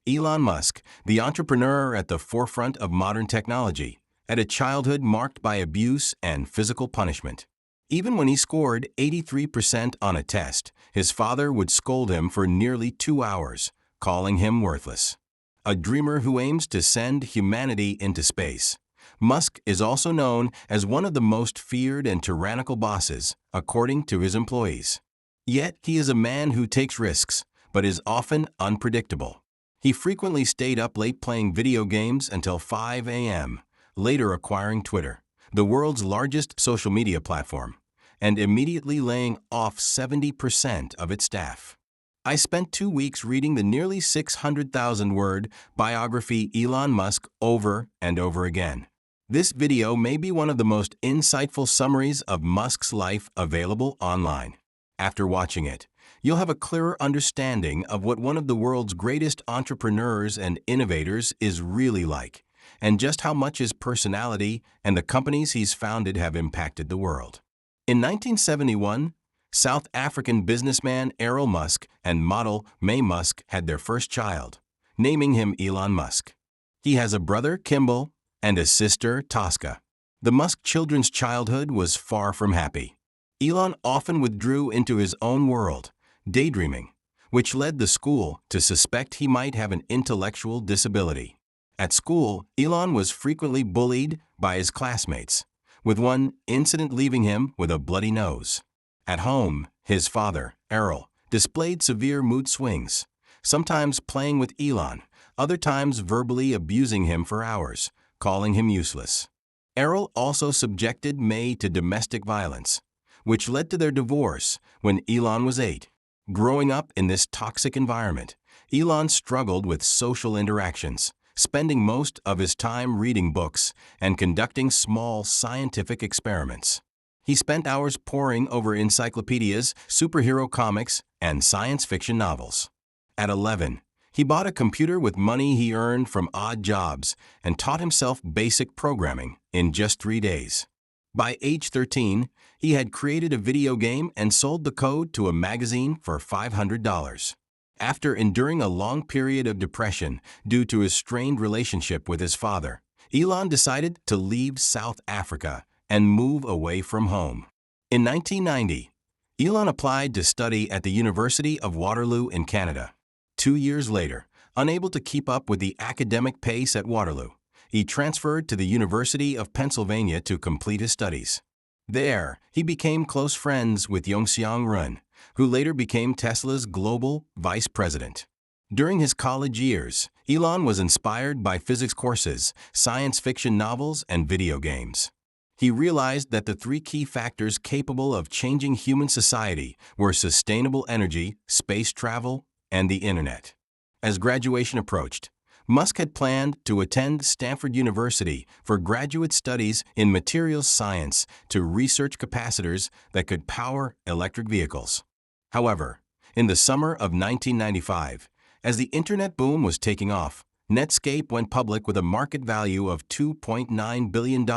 Elon Musk, the entrepreneur at the forefront of modern technology, had a childhood marked by abuse and physical punishment. Even when he scored 83% on a test, his father would scold him for nearly 2 hours, calling him worthless. A dreamer who aims to send humanity into space, Musk is also known as one of the most feared and tyrannical bosses, according to his employees. Yet he is a man who takes risks, but is often unpredictable. He frequently stayed up late playing video games until 5 a.m., later acquiring Twitter, the world's largest social media platform, and immediately laying off 70% of its staff. I spent 2 weeks reading the nearly 600,000-word biography Elon Musk over and over again. This video may be one of the most insightful summaries of Musk's life available online. After watching it, you'll have a clearer understanding of what one of the world's greatest entrepreneurs and innovators is really like, and just how much his personality and the companies he's founded have impacted the world. In 1971, South African businessman Elon Musk and model Mae Musk had their first child, naming him Elon Musk. He has a brother, Kimball, and a sister, Tosca. The Musk children's childhood was far from happy. Elon often withdrew into his own world, daydreaming, which led the school to suspect he might have an intellectual disability. At school, Elon was frequently bullied by his classmates, with one incident leaving him with a bloody nose. At home, his father, Errol, displayed severe mood swings, sometimes playing with Elon, other times verbally abusing him for hours, calling him useless. Errol also subjected Mae to domestic violence, which led to their divorce when Elon was 8. Growing up in this toxic environment, Elon struggled with social interactions, spending most of his time reading books and conducting small scientific experiments. He spent hours poring over encyclopedias, superhero comics, and science fiction novels. At 11, he bought a computer with money he earned from odd jobs and taught himself basic programming in just 3 days. By age 13, he had created a video game and sold the code to a magazine for $500. After enduring a long period of depression due to his strained relationship with his father, Elon decided to leave South Africa and move away from home. In 1990, Elon applied to study at the University of Waterloo in Canada. 2 years later, unable to keep up with the academic pace at Waterloo, he transferred to the University of Pennsylvania to complete his studies. There, he became close friends with Yongxiang Run, who later became Tesla's global vice president. During his college years, Elon was inspired by physics courses, science fiction novels, and video games. He realized that the 3 key factors capable of changing human society were sustainable energy, space travel, and the internet. As graduation approached, Musk had planned to attend Stanford University for graduate studies in materials science to research capacitors that could power electric vehicles. However, in the summer of 1995, as the internet boom was taking off, Netscape went public with a market value of $2.9 billion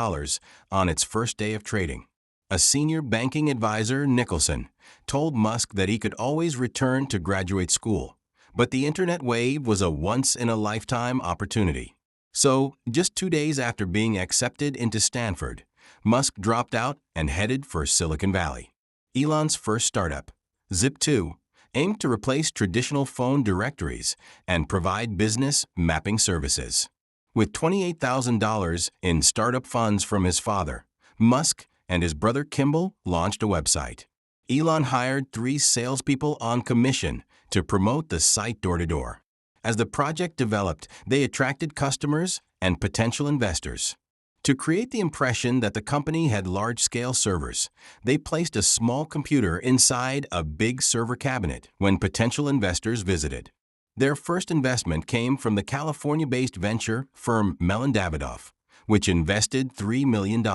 on its first day of trading. A senior banking advisor, Nicholson, told Musk that he could always return to graduate school, but the internet wave was a once-in-a-lifetime opportunity. So, just 2 days after being accepted into Stanford, Musk dropped out and headed for Silicon Valley. Elon's first startup, Zip2, aimed to replace traditional phone directories and provide business mapping services. With $28,000 in startup funds from his father, Musk and his brother Kimball launched a website. Elon hired 3 salespeople on commission to promote the site door-to-door. As the project developed, they attracted customers and potential investors. To create the impression that the company had large-scale servers, they placed a small computer inside a big server cabinet when potential investors visited. Their first investment came from the California-based venture firm Mellon Davidoff, which invested $3 million.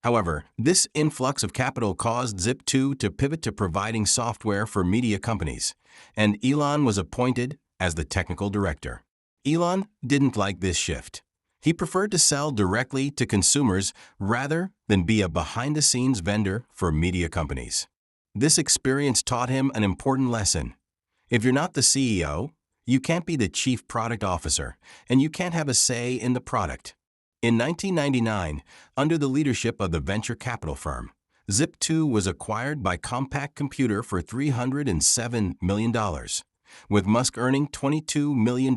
However, this influx of capital caused Zip2 to pivot to providing software for media companies, and Elon was appointed as the technical director. Elon didn't like this shift. He preferred to sell directly to consumers rather than be a behind-the-scenes vendor for media companies. This experience taught him an important lesson. If you're not the CEO, You can't be the chief product officer, and you can't have a say in the product. In 1999, under the leadership of the venture capital firm, Zip2 was acquired by Compaq Computer for $307 million, with Musk earning $22 million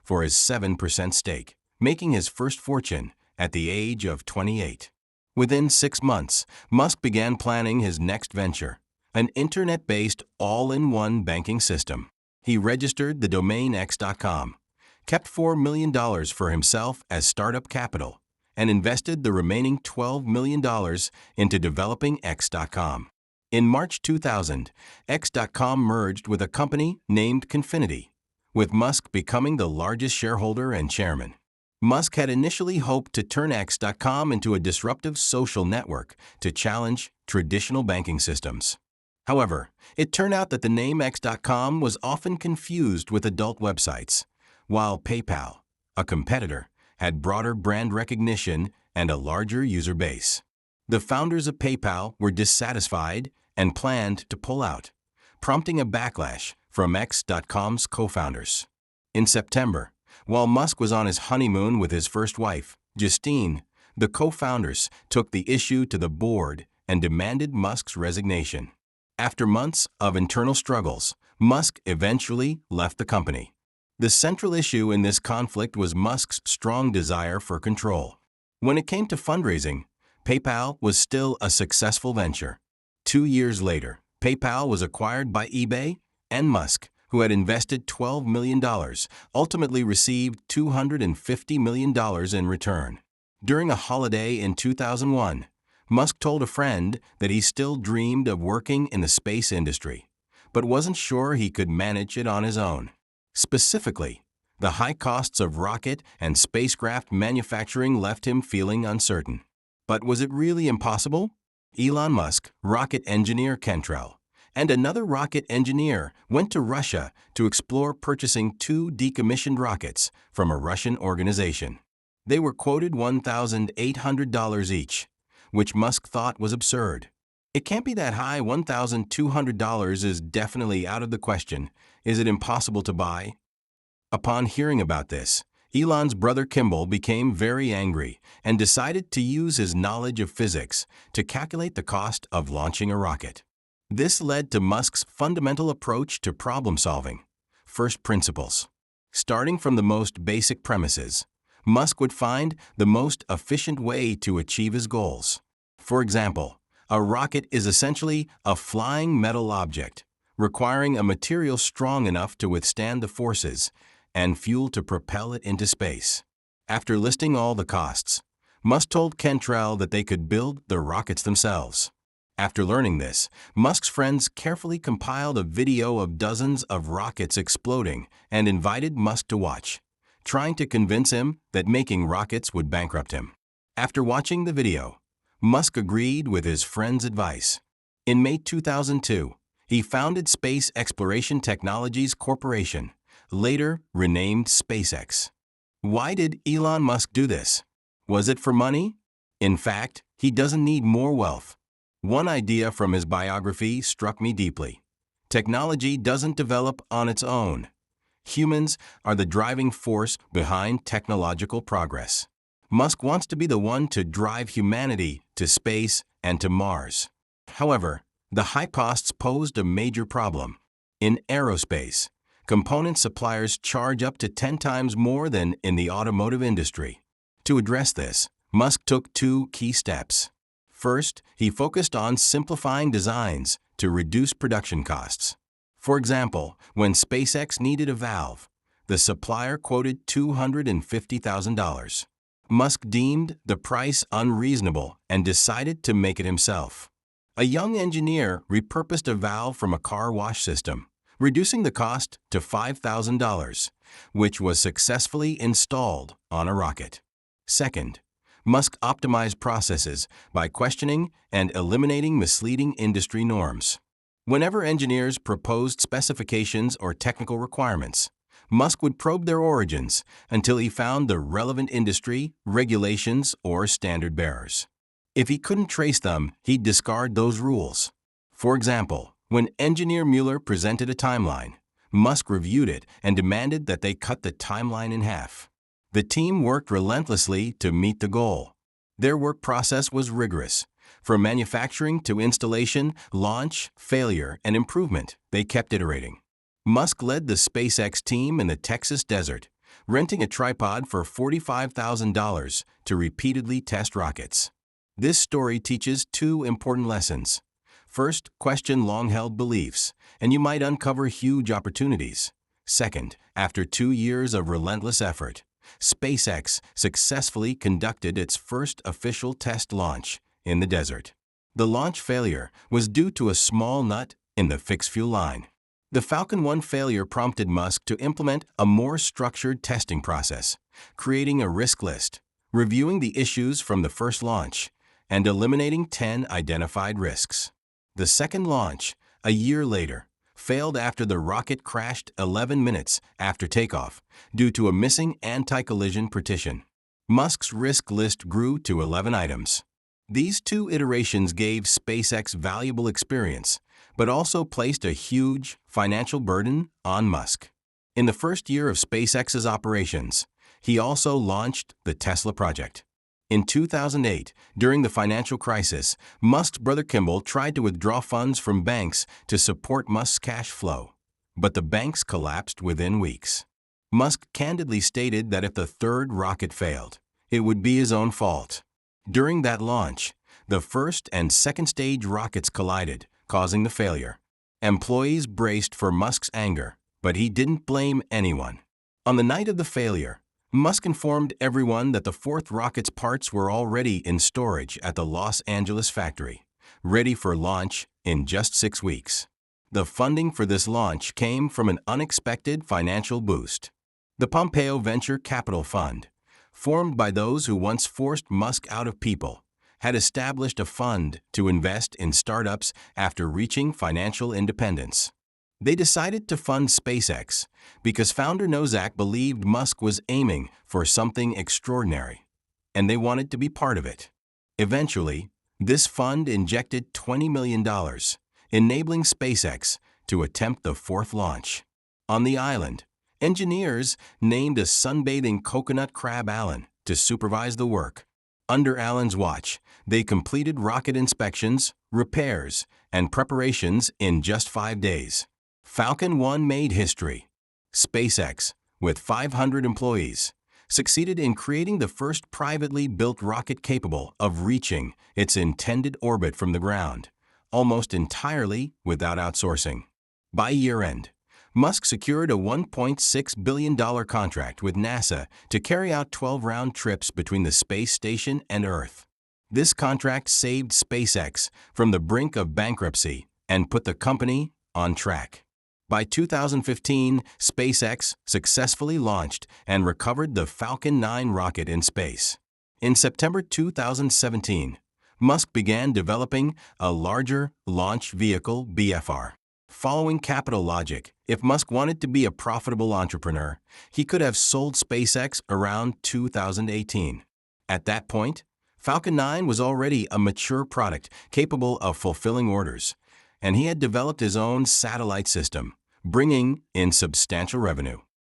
for his 7% stake, making his first fortune at the age of 28. Within 6 months, Musk began planning his next venture, an internet-based all-in-one banking system. He registered the domain x.com, kept $4 million for himself as startup capital, and invested the remaining $12 million into developing x.com. In March 2000, x.com merged with a company named Confinity, with Musk becoming the largest shareholder and chairman. Musk had initially hoped to turn x.com into a disruptive social network to challenge traditional banking systems. However, it turned out that the name x.com was often confused with adult websites, while PayPal, a competitor, had broader brand recognition and a larger user base. The founders of PayPal were dissatisfied and planned to pull out, prompting a backlash from x.com's co-founders. In September, while Musk was on his honeymoon with his first wife, Justine, the co-founders took the issue to the board and demanded Musk's resignation. After months of internal struggles, Musk eventually left the company. The central issue in this conflict was Musk's strong desire for control. When it came to fundraising, PayPal was still a successful venture. 2 years later, PayPal was acquired by eBay, and Musk, who had invested $12 million, ultimately received $250 million in return. During a holiday in 2001, Musk told a friend that he still dreamed of working in the space industry, but wasn't sure he could manage it on his own. Specifically, the high costs of rocket and spacecraft manufacturing left him feeling uncertain. But was it really impossible? Elon Musk, rocket engineer Cantrell, and another rocket engineer went to Russia to explore purchasing 2 decommissioned rockets from a Russian organization. They were quoted $1,800 each, which Musk thought was absurd. It can't be that high. $1,200 is definitely out of the question. Is it impossible to buy? Upon hearing about this, Elon's brother Kimball became very angry and decided to use his knowledge of physics to calculate the cost of launching a rocket. This led to Musk's fundamental approach to problem solving, first principles. Starting from the most basic premises, Musk would find the most efficient way to achieve his goals. For example, a rocket is essentially a flying metal object, requiring a material strong enough to withstand the forces and fuel to propel it into space. After listing all the costs, Musk told Cantrell that they could build the rockets themselves. After learning this, Musk's friends carefully compiled a video of dozens of rockets exploding and invited Musk to watch, trying to convince him that making rockets would bankrupt him. After watching the video, Musk agreed with his friend's advice. In May 2002, he founded Space Exploration Technologies Corporation, later renamed SpaceX. Why did Elon Musk do this? Was it for money? In fact, he doesn't need more wealth. One idea from his biography struck me deeply. Technology doesn't develop on its own. Humans are the driving force behind technological progress. Musk wants to be the one to drive humanity to space and to Mars. However, the high costs posed a major problem. In aerospace, component suppliers charge up to 10 times more than in the automotive industry. To address this, Musk took 2 key steps. First, he focused on simplifying designs to reduce production costs. For example, when SpaceX needed a valve, the supplier quoted $250,000. Musk deemed the price unreasonable and decided to make it himself. A young engineer repurposed a valve from a car wash system, reducing the cost to $5,000, which was successfully installed on a rocket. Second, Musk optimized processes by questioning and eliminating misleading industry norms. Whenever engineers proposed specifications or technical requirements, Musk would probe their origins until he found the relevant industry, regulations, or standard bearers. If he couldn't trace them, he'd discard those rules. For example, when engineer Mueller presented a timeline, Musk reviewed it and demanded that they cut the timeline in half. The team worked relentlessly to meet the goal. Their work process was rigorous. From manufacturing to installation, launch, failure, and improvement, they kept iterating. Musk led the SpaceX team in the Texas desert, renting a tripod for $45,000 to repeatedly test rockets. This story teaches two important lessons. First, question long-held beliefs, and you might uncover huge opportunities. Second, after 2 years of relentless effort, SpaceX successfully conducted its first official test launch in the desert. The launch failure was due to a small nut in the fixed fuel line. The Falcon 1 failure prompted Musk to implement a more structured testing process, creating a risk list, reviewing the issues from the first launch, and eliminating 10 identified risks. The second launch, a year later, failed after the rocket crashed 11 minutes after takeoff due to a missing anti-collision partition. Musk's risk list grew to 11 items. These 2 iterations gave SpaceX valuable experience, but also placed a huge financial burden on Musk. In the first year of SpaceX's operations, he also launched the Tesla project. In 2008, during the financial crisis, Musk's brother Kimball tried to withdraw funds from banks to support Musk's cash flow, but the banks collapsed within weeks. Musk candidly stated that if the third rocket failed, it would be his own fault. During that launch, the first and second stage rockets collided, causing the failure. Employees braced for Musk's anger, but he didn't blame anyone. On the night of the failure, Musk informed everyone that the fourth rocket's parts were already in storage at the Los Angeles factory, ready for launch in just 6 weeks. The funding for this launch came from an unexpected financial boost. The Pompeo Venture Capital Fund, formed by those who once forced Musk out of People, had established a fund to invest in startups after reaching financial independence. They decided to fund SpaceX because founder Nozak believed Musk was aiming for something extraordinary, and they wanted to be part of it. Eventually, this fund injected $20 million, enabling SpaceX to attempt the fourth launch. On the island, engineers named a sunbathing coconut crab Alan to supervise the work. Under Alan's watch, they completed rocket inspections, repairs, and preparations in just 5 days. Falcon 1 made history. SpaceX, with 500 employees, succeeded in creating the first privately built rocket capable of reaching its intended orbit from the ground, almost entirely without outsourcing. By year-end, Musk secured a $1.6 billion contract with NASA to carry out 12 round trips between the space station and Earth. This contract saved SpaceX from the brink of bankruptcy and put the company on track. By 2015, SpaceX successfully launched and recovered the Falcon 9 rocket in space. In September 2017, Musk began developing a larger launch vehicle BFR. Following capital logic, if Musk wanted to be a profitable entrepreneur, he could have sold SpaceX around 2018. At that point, Falcon 9 was already a mature product capable of fulfilling orders, and he had developed his own satellite system, bringing in substantial revenue.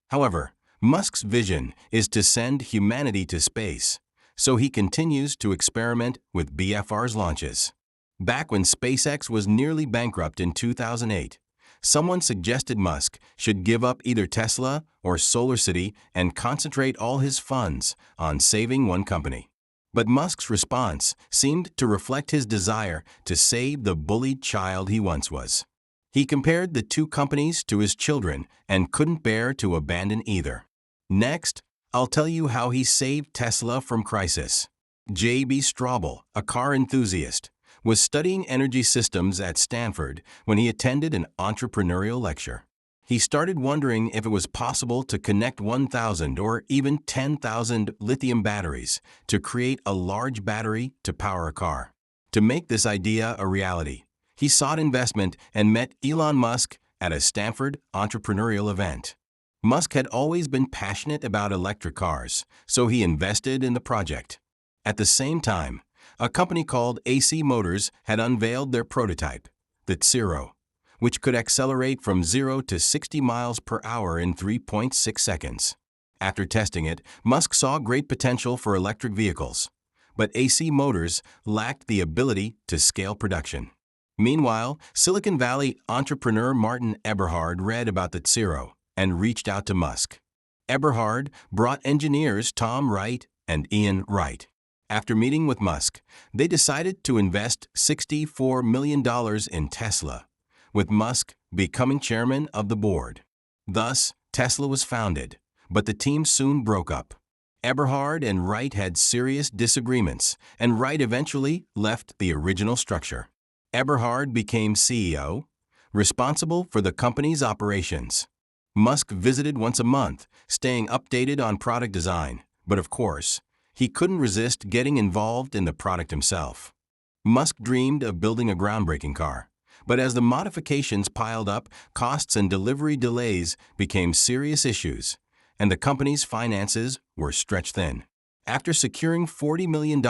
However, Musk's vision is to send humanity to space, so he continues to experiment with BFR's launches. Back when SpaceX was nearly bankrupt in 2008, someone suggested Musk should give up either Tesla or SolarCity and concentrate all his funds on saving one company. But Musk's response seemed to reflect his desire to save the bullied child he once was. He compared the two companies to his children and couldn't bear to abandon either. Next, I'll tell you how he saved Tesla from crisis. J.B. Straubel, a car enthusiast, was studying energy systems at Stanford when he attended an entrepreneurial lecture. He started wondering if it was possible to connect 1,000 or even 10,000 lithium batteries to create a large battery to power a car. To make this idea a reality, he sought investment and met Elon Musk at a Stanford entrepreneurial event. Musk had always been passionate about electric cars, so he invested in the project. At the same time, a company called AC Motors had unveiled their prototype, the Tsiro, which could accelerate from 0 to 60 miles per hour in 3.6 seconds. After testing it, Musk saw great potential for electric vehicles, but AC motors lacked the ability to scale production. Meanwhile, Silicon Valley entrepreneur Martin Eberhard read about the Zero and reached out to Musk. Eberhard brought engineers Tom Wright and Ian Wright. After meeting with Musk, they decided to invest $64 million in Tesla, with Musk becoming chairman of the board. Thus, Tesla was founded, but the team soon broke up. Eberhard and Wright had serious disagreements, and Wright eventually left the original structure. Eberhard became CEO, responsible for the company's operations. Musk visited once a month, staying updated on product design, but of course, he couldn't resist getting involved in the product himself. Musk dreamed of building a groundbreaking car, but as the modifications piled up, costs and delivery delays became serious issues, and the company's finances were stretched thin. After securing $40 million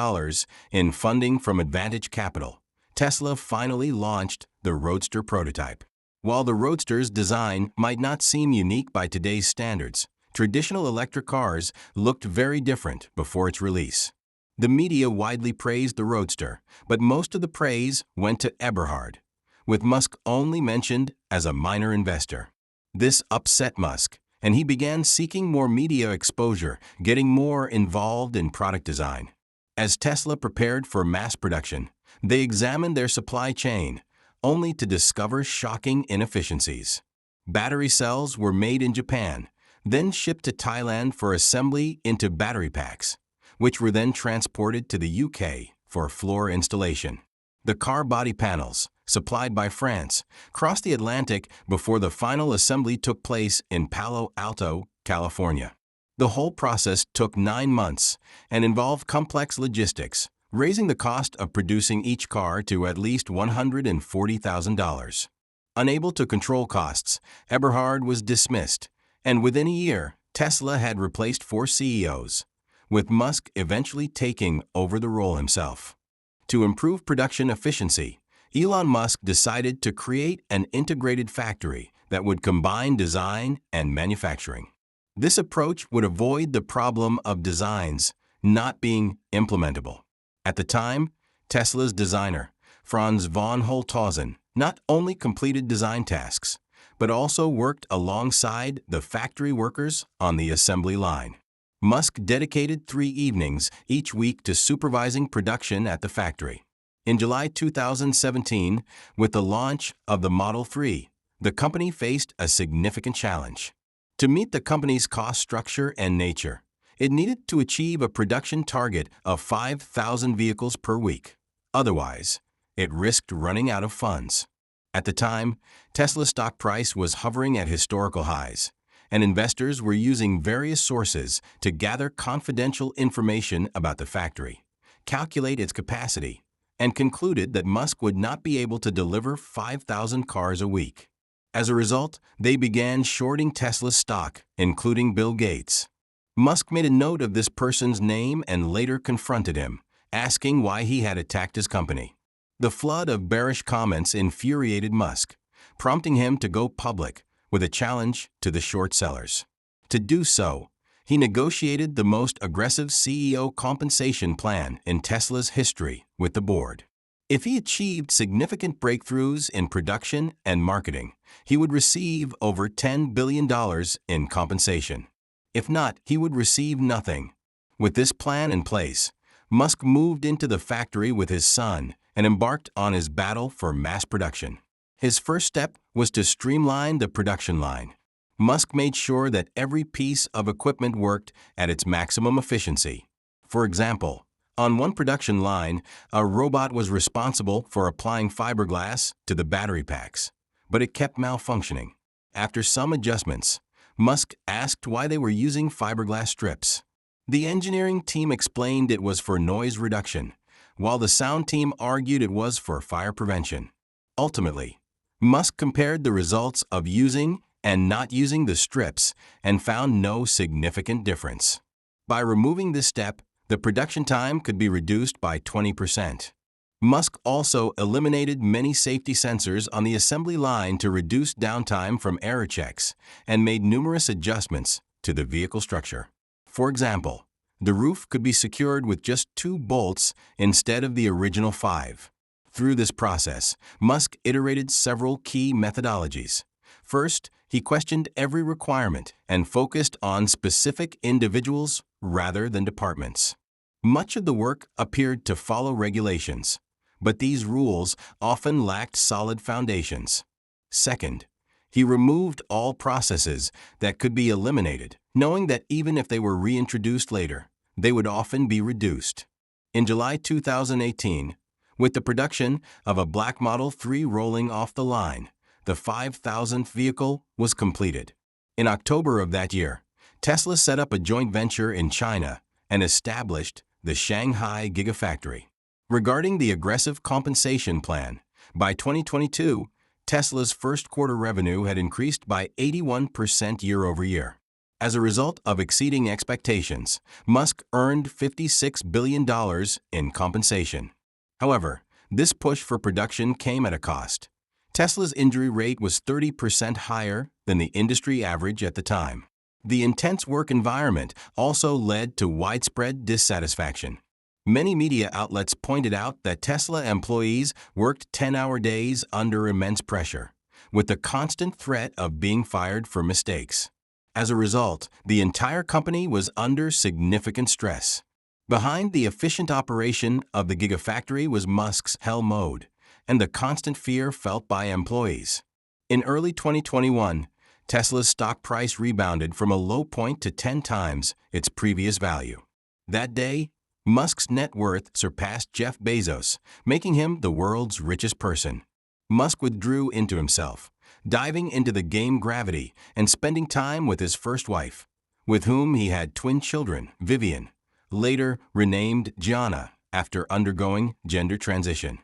in funding from Advantage Capital, Tesla finally launched the Roadster prototype. While the Roadster's design might not seem unique by today's standards, traditional electric cars looked very different before its release. The media widely praised the Roadster, but most of the praise went to Eberhard, with Musk only mentioned as a minor investor. This upset Musk, and he began seeking more media exposure, getting more involved in product design. As Tesla prepared for mass production, they examined their supply chain, only to discover shocking inefficiencies. Battery cells were made in Japan, then shipped to Thailand for assembly into battery packs, which were then transported to the UK for floor installation. The car body panels, supplied by France, crossed the Atlantic before the final assembly took place in Palo Alto, California. The whole process took 9 months and involved complex logistics, raising the cost of producing each car to at least $140,000. Unable to control costs, Eberhard was dismissed, and within a year, Tesla had replaced 4 CEOs, with Musk eventually taking over the role himself. To improve production efficiency, Elon Musk decided to create an integrated factory that would combine design and manufacturing. This approach would avoid the problem of designs not being implementable. At the time, Tesla's designer, Franz von Holthausen, not only completed design tasks, but also worked alongside the factory workers on the assembly line. Musk dedicated 3 evenings each week to supervising production at the factory. In July 2017, with the launch of the Model 3, the company faced a significant challenge. To meet the company's cost structure and nature, it needed to achieve a production target of 5,000 vehicles per week. Otherwise, it risked running out of funds. At the time, Tesla's stock price was hovering at historical highs, and investors were using various sources to gather confidential information about the factory, calculate its capacity, and concluded that Musk would not be able to deliver 5,000 cars a week. As a result, they began shorting Tesla's stock, including Bill Gates. Musk made a note of this person's name and later confronted him, asking why he had attacked his company. The flood of bearish comments infuriated Musk, prompting him to go public with a challenge to the short sellers. To do so, he negotiated the most aggressive CEO compensation plan in Tesla's history with the board. If he achieved significant breakthroughs in production and marketing, he would receive over $10 billion in compensation. If not, he would receive nothing. With this plan in place, Musk moved into the factory with his son and embarked on his battle for mass production. His first step was to streamline the production line. Musk made sure that every piece of equipment worked at its maximum efficiency. For example, on one production line, a robot was responsible for applying fiberglass to the battery packs, but it kept malfunctioning. After some adjustments, Musk asked why they were using fiberglass strips. The engineering team explained it was for noise reduction, while the sound team argued it was for fire prevention. Ultimately, Musk compared the results of using and not using the strips and found no significant difference. By removing this step, the production time could be reduced by 20%. Musk also eliminated many safety sensors on the assembly line to reduce downtime from error checks and made numerous adjustments to the vehicle structure. For example, the roof could be secured with just 2 bolts instead of the original 5. Through this process, Musk iterated several key methodologies. First, he questioned every requirement and focused on specific individuals rather than departments. Much of the work appeared to follow regulations, but these rules often lacked solid foundations. Second, he removed all processes that could be eliminated, knowing that even if they were reintroduced later, they would often be reduced. In July 2018, with the production of a Black Model 3 rolling off the line, the 5,000th vehicle was completed. In October of that year, Tesla set up a joint venture in China and established the Shanghai Gigafactory. Regarding the aggressive compensation plan, by 2022, Tesla's first quarter revenue had increased by 81% year-over-year. As a result of exceeding expectations, Musk earned $56 billion in compensation. However, this push for production came at a cost. Tesla's injury rate was 30% higher than the industry average at the time. The intense work environment also led to widespread dissatisfaction. Many media outlets pointed out that Tesla employees worked 10-hour days under immense pressure, with the constant threat of being fired for mistakes. As a result, the entire company was under significant stress. Behind the efficient operation of the Gigafactory was Musk's hell mode and the constant fear felt by employees. In early 2021, Tesla's stock price rebounded from a low point to 10 times its previous value. That day, Musk's net worth surpassed Jeff Bezos, making him the world's richest person. Musk withdrew into himself, diving into the game Gravity and spending time with his first wife, with whom he had twin children, Vivian, later renamed Gianna after undergoing gender transition.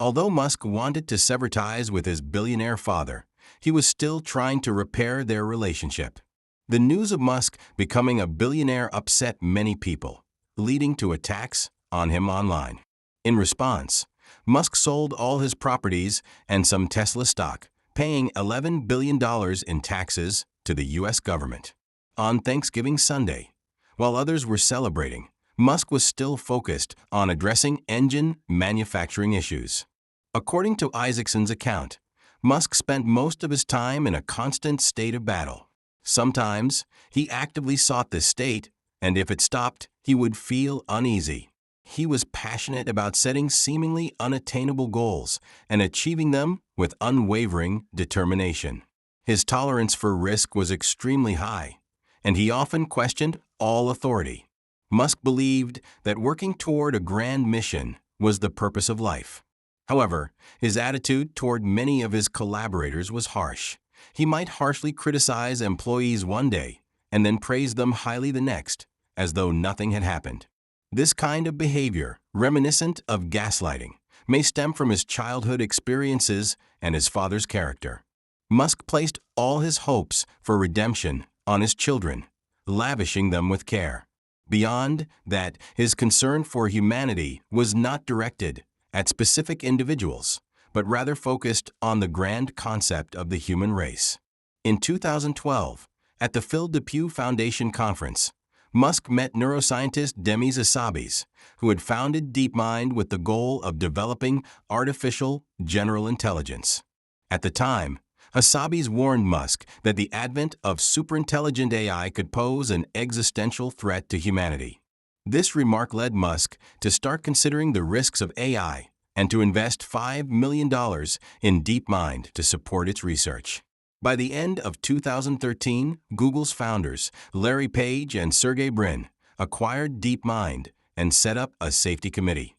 Although Musk wanted to sever ties with his billionaire father, he was still trying to repair their relationship. The news of Musk becoming a billionaire upset many people, leading to attacks on him online. In response, Musk sold all his properties and some Tesla stock, paying $11 billion in taxes to the U.S. government. On Thanksgiving Sunday, while others were celebrating, Musk was still focused on addressing engine manufacturing issues. According to Isaacson's account, Musk spent most of his time in a constant state of battle. Sometimes, he actively sought this state, and if it stopped, he would feel uneasy. He was passionate about setting seemingly unattainable goals and achieving them with unwavering determination. His tolerance for risk was extremely high, and he often questioned all authority. Musk believed that working toward a grand mission was the purpose of life. However, his attitude toward many of his collaborators was harsh. He might harshly criticize employees one day and then praise them highly the next, as though nothing had happened. This kind of behavior, reminiscent of gaslighting, may stem from his childhood experiences and his father's character. Musk placed all his hopes for redemption on his children, lavishing them with care. Beyond that, his concern for humanity was not directed at specific individuals, but rather focused on the grand concept of the human race. In 2012, at the Phil DePue Foundation Conference, Musk met neuroscientist Demis Hassabis, who had founded DeepMind with the goal of developing artificial general intelligence. At the time, Hassabis warned Musk that the advent of superintelligent AI could pose an existential threat to humanity. This remark led Musk to start considering the risks of AI and to invest $5 million in DeepMind to support its research. By the end of 2013, Google's founders, Larry Page and Sergey Brin, acquired DeepMind and set up a safety committee.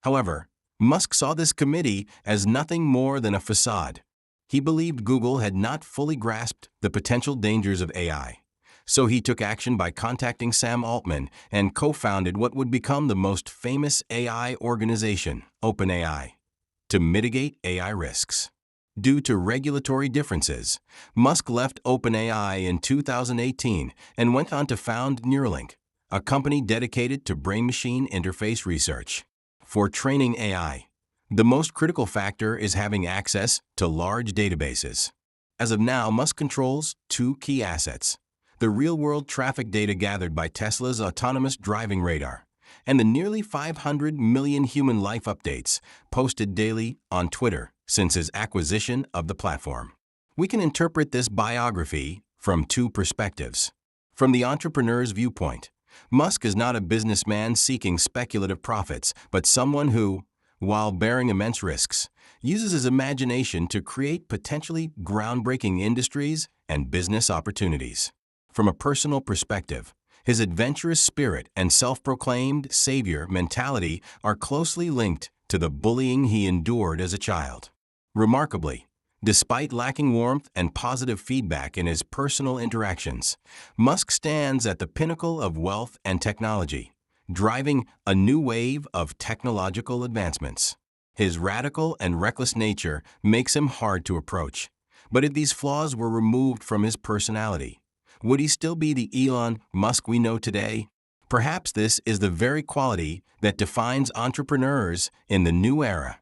However, Musk saw this committee as nothing more than a facade. He believed Google had not fully grasped the potential dangers of AI. So he took action by contacting Sam Altman and co-founded what would become the most famous AI organization, OpenAI, to mitigate AI risks. Due to regulatory differences, Musk left OpenAI in 2018 and went on to found Neuralink, a company dedicated to brain-machine interface research. For training AI, the most critical factor is having access to large databases. As of now, Musk controls two key assets: the real-world traffic data gathered by Tesla's autonomous driving radar, and the nearly 500 million human life updates posted daily on Twitter since his acquisition of the platform. We can interpret this biography from two perspectives. From the entrepreneur's viewpoint, Musk is not a businessman seeking speculative profits, but someone who, while bearing immense risks, uses his imagination to create potentially groundbreaking industries and business opportunities. From a personal perspective, his adventurous spirit and self-proclaimed savior mentality are closely linked to the bullying he endured as a child. Remarkably, despite lacking warmth and positive feedback in his personal interactions, Musk stands at the pinnacle of wealth and technology, driving a new wave of technological advancements. His radical and reckless nature makes him hard to approach. But if these flaws were removed from his personality, would he still be the Elon Musk we know today? Perhaps this is the very quality that defines entrepreneurs in the new era.